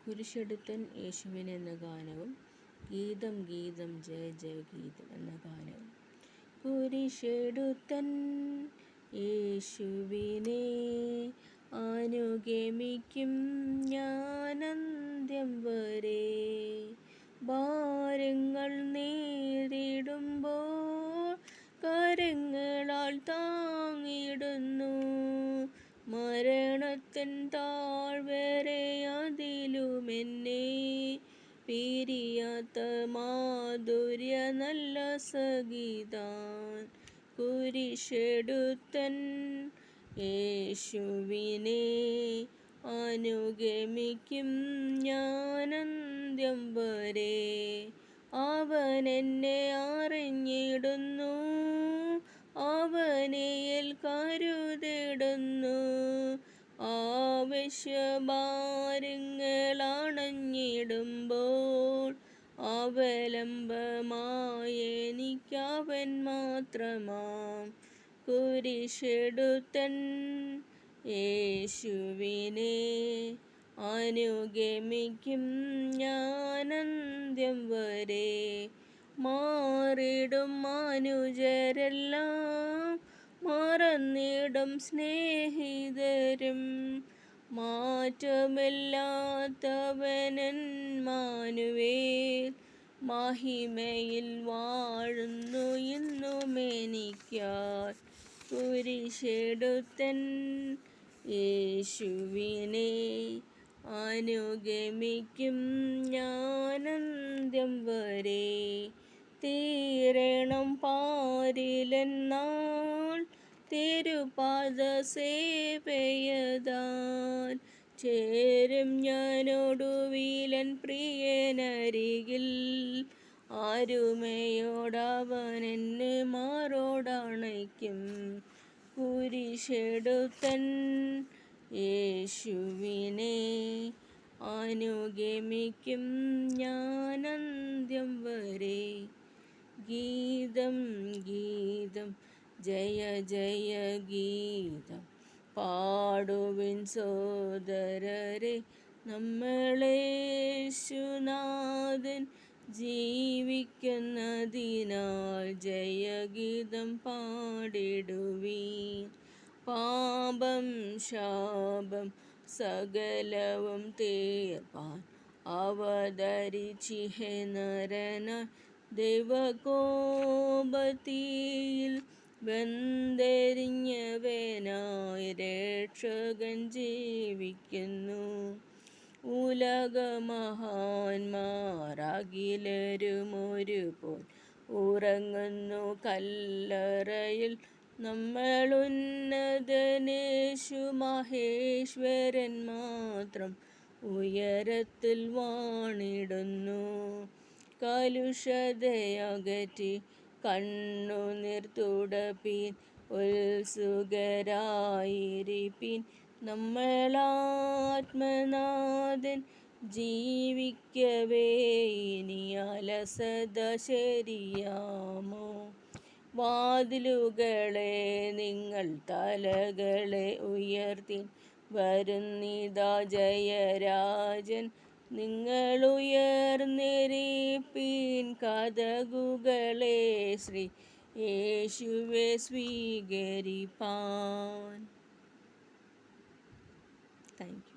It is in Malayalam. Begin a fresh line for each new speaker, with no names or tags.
കുരിശെടുത്തൻ യേശുവിന് എന്ന ഗാനവും ഗീതം ഗീതം ജയ ജയ ഗീതം എന്ന ഗാനവും. കുരിശെടുത്തൻ യേശുവിനെ അനുഗമിക്കും ഞാനന്ത്യം വരെ. ഭാരങ്ങൾ നേരിടുമ്പോൾ കരങ്ങളാൽ താങ്ങിടുന്നു. മരണത്തിൻ താഴ്വരെ അതിലുമെന്നെ പിരിയാത്ത മാധുര്യ നല്ല സഖിതാൻ. കുരിശെടുത്തൻ യേശുവിനെ അനുഗമിക്കും ഞാനന്ത്യം വരെ. അവൻ എന്നെ അറിഞ്ഞിടുന്നു, അവനെയിൽ കരുതിടുന്നു. ആവശ്യഭാരങ്ങളണഞ്ഞിടുമ്പോൾ അവലംബമായെനിക്കവൻ മാത്രമാം. കുരിശെടുത്തൻ യേശുവിനെ അനുഗമിക്കും ഞാനന്ത്യം വരെ. മാറിടും മനുജരെല്ലാം മറന്നിടും സ്നേഹിതരും, മാറ്റമില്ലാത്തവനൻ മാനുവേൽ മഹിമയിൽ വാഴുന്നു ഇന്നുമെനിക്കായി. കുരിശെടുത്തൻ യേശുവിനെ അനുഗമിക്കും ഞാനന്ത്യം വരെ. തീരണം പാരിലെന്നാൾ തിരുപാദ സേവയതാൻ. ചേരും ഞാനൊടുവിലൻ പ്രിയനരികിൽ, ആരുമയോടവനെന്നെ മാറോടണയ്ക്കും. കുരിശെടുത്തൻ യേശുവിനെ അനുഗമിക്കും ഞാനന്ത്യം വരെ. ഗീതം ഗീതം ജയ ജയ ഗീതം പാടുവിൻ സോദരരെ. നമ്മളേശുനാഥൻ ജീവിക്കുന്നതിനാൽ ജയഗീതം പാടിടുവീൻ. പാപം ശാപം സകലവും തീർപ്പാൻ അവതരിച്ചിഹെ നരനായി. ദൈവകോപതീയിൽ വെന്തെരിഞ്ഞവനായി രക്ഷകൻ ജീവിക്കുന്നു. ഉലകമഹാന്മാരകിലരുമൊരുപോൽ ഉറങ്ങുന്നു കല്ലറയിൽ. നമ്മളുന്നതനേശു മഹേശ്വരൻ മാത്രം ഉയരത്തിൽ വാണിടുന്നു. കലുഷതയകറ്റി കണ്ണുനീർ തുടപ്പീൻ, ഉത്സുകരായിരിപ്പീൻ. നമ്മളാത്മനാഥൻ ജീവിക്കവേ ഇനി അലസത ശരിയാമോ. വാതിലുകളെ നിങ്ങൾ തലകളെ ഉയർത്തിൻ, വരുന്നിതാ ജയരാജൻ. നിങ്ങളുയർന്നിരിപ്പീൻ കതകുകളെ ശ്രീ യേശുവെ സ്വീകരിപ്പാൻ. Thank you.